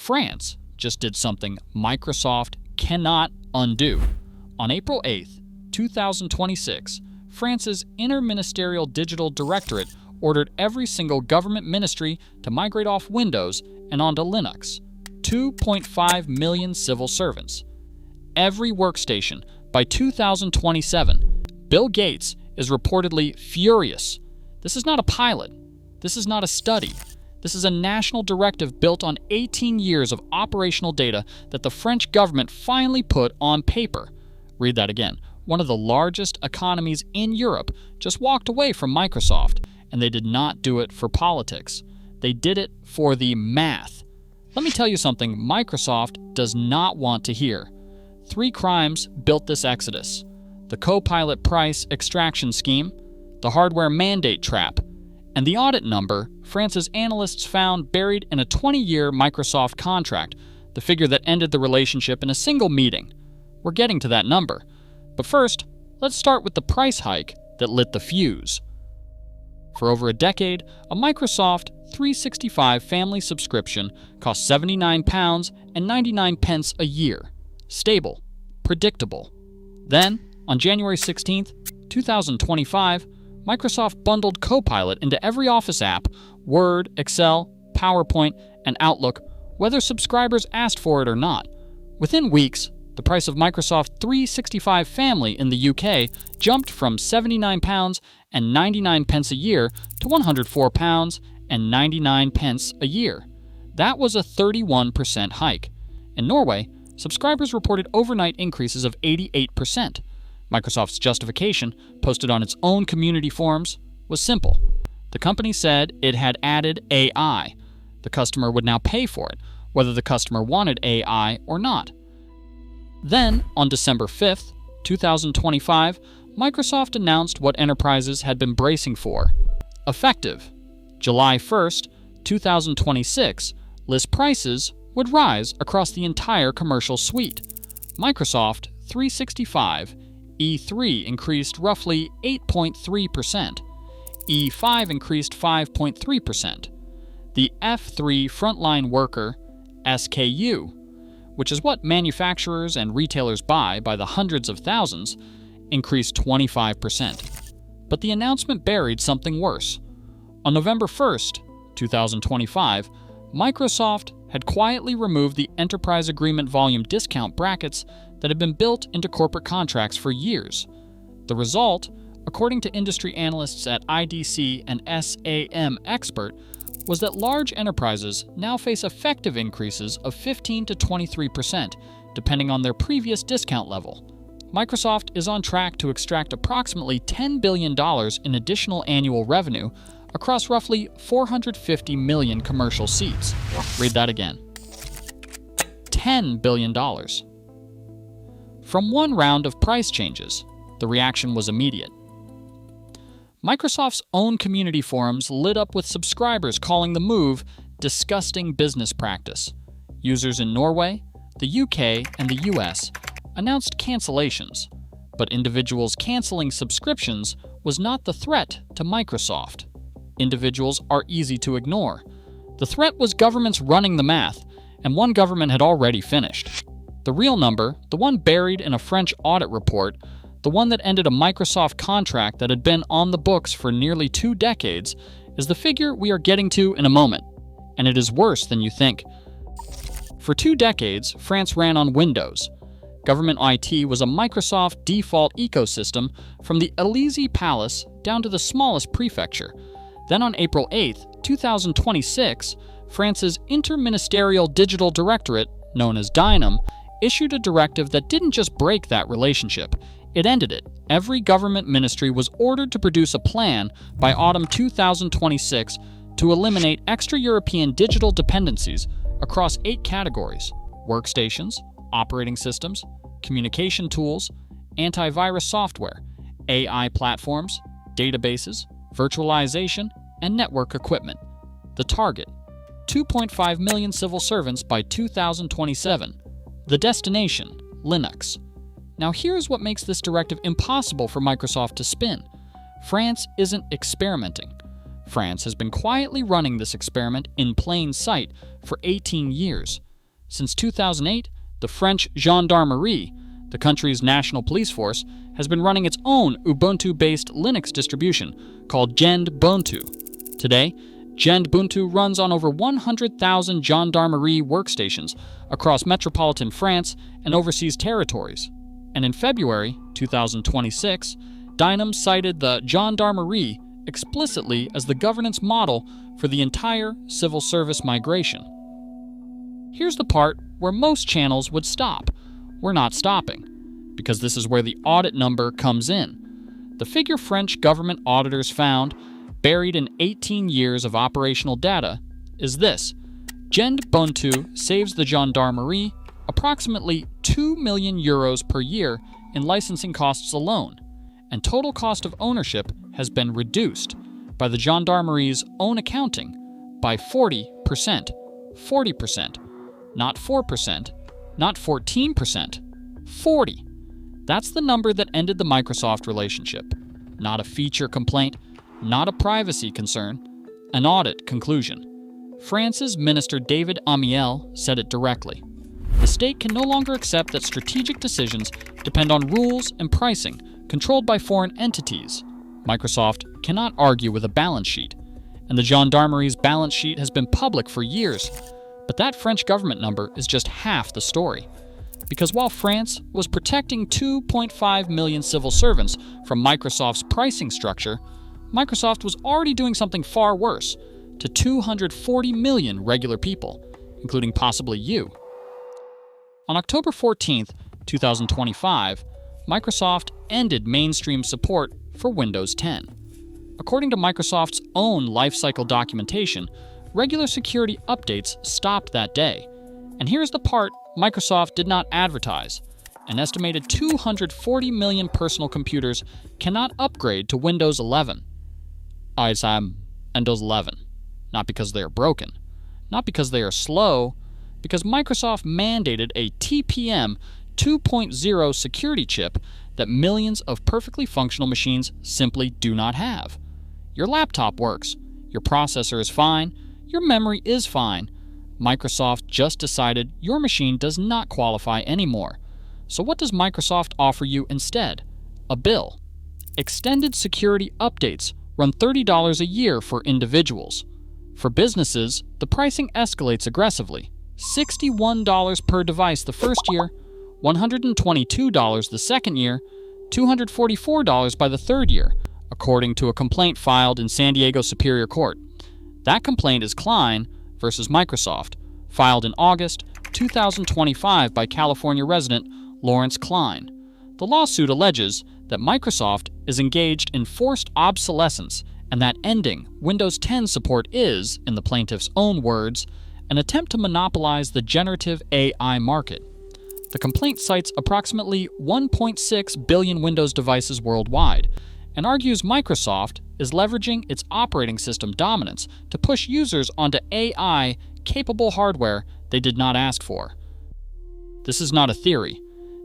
France just did something Microsoft cannot undo. On April 8, 2026, France's Interministerial Digital Directorate ordered every single government ministry to migrate off Windows and onto Linux. 2.5 million civil servants. Every workstation by 2027. Bill Gates is reportedly furious. This is not a pilot. This is not a study. This is a national directive built on 18 years of operational data that the French government finally put on paper. Read that again. One of the largest economies in Europe just walked away from Microsoft, and they did not do it for politics. They did it for the math. Let me tell you something Microsoft does not want to hear. 3 crimes built this exodus: the Copilot price extraction scheme, the hardware mandate trap, and the audit number France's analysts found buried in a 20-year Microsoft contract, the figure that ended the relationship in a single meeting. We're getting to that number. But first, let's start with the price hike that lit the fuse. For over a decade, a Microsoft 365 family subscription cost £79.99 a year. Stable, predictable. Then, on January 16, 2025, Microsoft bundled Copilot into every Office app, Word, Excel, PowerPoint, and Outlook, whether subscribers asked for it or not. Within weeks, the price of Microsoft 365 Family in the UK jumped from £79.99 a year to £104.99 a year. That was a 31% hike. In Norway, subscribers reported overnight increases of 88%. Microsoft's justification, posted on its own community forums, was simple. The company said it had added AI. The customer would now pay for it, whether the customer wanted AI or not. Then, on December 5, 2025, Microsoft announced what enterprises had been bracing for. Effective July 1, 2026, list prices would rise across the entire commercial suite. Microsoft 365 E3 increased roughly 8.3%. E5 increased 5.3%. The F3 Frontline Worker SKU, which is what manufacturers and retailers buy by the hundreds of thousands, increased 25%. But the announcement buried something worse. On November 1st, 2025, Microsoft had quietly removed the enterprise agreement volume discount brackets that had been built into corporate contracts for years. The result, according to industry analysts at IDC and SAM Expert, was that large enterprises now face effective increases of 15 to 23%, depending on their previous discount level. Microsoft is on track to extract approximately $10 billion in additional annual revenue across roughly 450 million commercial seats. Read that again. $10 billion. From one round of price changes, the reaction was immediate. Microsoft's own community forums lit up with subscribers calling the move disgusting business practice. Users in Norway, the UK, and the US announced cancellations, but individuals canceling subscriptions was not the threat to Microsoft. Individuals are easy to ignore. The threat was governments running the math, and one government had already finished. The real number, the one buried in a French audit report, the one that ended a Microsoft contract that had been on the books for nearly 2 decades, is the figure we are getting to in a moment, and it is worse than you think. For 2 decades, France ran on Windows. Government IT was a Microsoft default ecosystem from the Élysée Palace down to the smallest prefecture. Then on April 8, 2026, France's Interministerial Digital Directorate, known as DINUM, issued a directive that didn't just break that relationship, it ended it. Every government ministry was ordered to produce a plan by autumn 2026 to eliminate extra-European digital dependencies across 8 categories: workstations, operating systems, communication tools, antivirus software, AI platforms, databases, virtualization, and network equipment. The target: 2.5 million civil servants by 2027. The destination: Linux. Now here's what makes this directive impossible for Microsoft to spin. France isn't experimenting. France has been quietly running this experiment in plain sight for 18 years. Since 2008, the French Gendarmerie, the country's national police force, has been running its own Ubuntu-based Linux distribution called Ubuntu. Today, Ubuntu runs on over 100,000 Gendarmerie workstations across metropolitan France and overseas territories. And in February 2026, Dynam cited the Gendarmerie explicitly as the governance model for the entire civil service migration. Here's the part where most channels would stop. We're not stopping, because this is where the audit number comes in. The figure French government auditors found, buried in 18 years of operational data, is this. Ubuntu saves the Gendarmerie approximately 2 million euros per year in licensing costs alone, and total cost of ownership has been reduced by the Gendarmerie's own accounting by 40%. 40%. Not 4%, not 14%. 40. That's the number that ended the Microsoft relationship. Not a feature complaint, not a privacy concern, an audit conclusion. France's Minister David Amiel said it directly. The state can no longer accept that strategic decisions depend on rules and pricing controlled by foreign entities. Microsoft cannot argue with a balance sheet, and the Gendarmerie's balance sheet has been public for years. But that French government number is just half the story. Because while France was protecting 2.5 million civil servants from Microsoft's pricing structure, Microsoft was already doing something far worse to 240 million regular people, including possibly you. On October 14, 2025, Microsoft ended mainstream support for Windows 10. According to Microsoft's own lifecycle documentation, regular security updates stopped that day. And here's the part Microsoft did not advertise. An estimated 240 million personal computers cannot upgrade to Windows 11. Windows 11. Not because they are broken, not because they are slow, because Microsoft mandated a TPM 2.0 security chip that millions of perfectly functional machines simply do not have. Your laptop works, your processor is fine, your memory is fine. Microsoft just decided your machine does not qualify anymore. So what does Microsoft offer you instead? A bill. Extended security updates run $30 a year for individuals. For businesses, the pricing escalates aggressively. $61 per device the first year, $122 the second year, $244 by the third year, according to a complaint filed in San Diego Superior Court. That complaint is Klein versus Microsoft, filed in August 2025 by California resident Lawrence Klein. The lawsuit alleges that Microsoft is engaged in forced obsolescence and that ending Windows 10 support is, in the plaintiff's own words, an attempt to monopolize the generative AI market. The complaint cites approximately 1.6 billion Windows devices worldwide and argues Microsoft is leveraging its operating system dominance to push users onto AI-capable hardware they did not ask for. This is not a theory.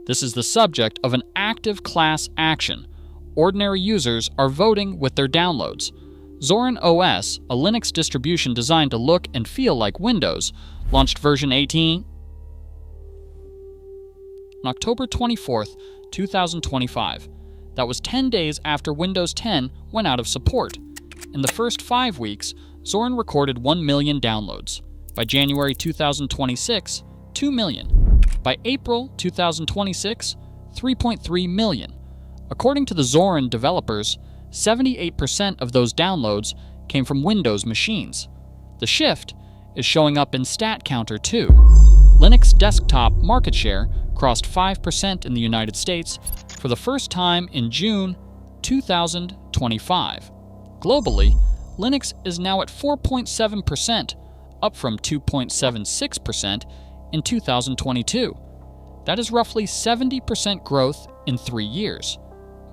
This is the subject of an active class action. Ordinary users are voting with their downloads. Zorin OS, a Linux distribution designed to look and feel like Windows, launched version 18 on October 24, 2025. That was 10 days after Windows 10 went out of support. In the first 5 weeks, Zorin recorded 1 million downloads. By January 2026, 2 million. By April 2026, 3.3 million. According to the Zorin developers, 78% of those downloads came from Windows machines. The shift is showing up in StatCounter too. Linux desktop market share crossed 5% in the United States for the first time in June 2025. Globally, Linux is now at 4.7%, up from 2.76% in 2022. That is roughly 70% growth in 3 years.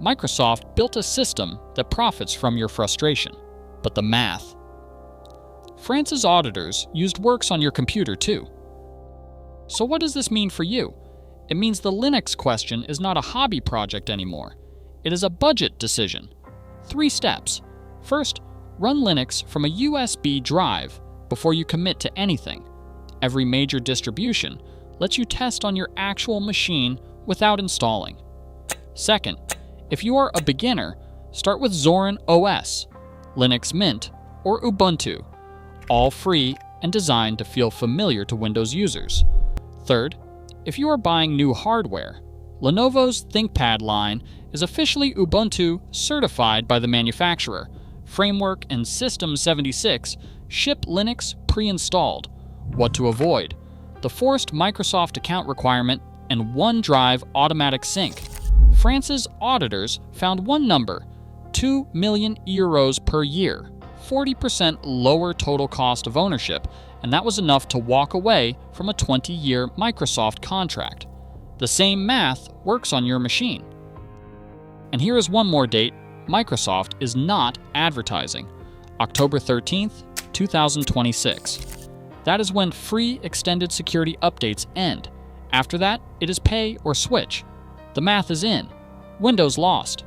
Microsoft built a system that profits from your frustration. But the math. France's auditors used works on your computer too. So what does this mean for you? It means the Linux question is not a hobby project anymore. It is a budget decision. 3 steps. First, run Linux from a USB drive before you commit to anything. every major distribution lets you test on your actual machine without installing. Second, if you are a beginner, start with Zorin OS, Linux Mint, or Ubuntu, all free and designed to feel familiar to Windows users. Third, if you are buying new hardware, Lenovo's ThinkPad line is officially Ubuntu certified by the manufacturer. Framework and System 76 ship Linux pre-installed. What to avoid: the forced Microsoft account requirement and OneDrive automatic sync. France's auditors found one number: 2 million euros per year, 40% lower total cost of ownership, and that was enough to walk away from a 20-year Microsoft contract. The same math works on your machine. And here is one more date Microsoft is not advertising: October 13th, 2026. That is when free extended security updates end. After that, it is pay or switch. The math is in. Windows lost.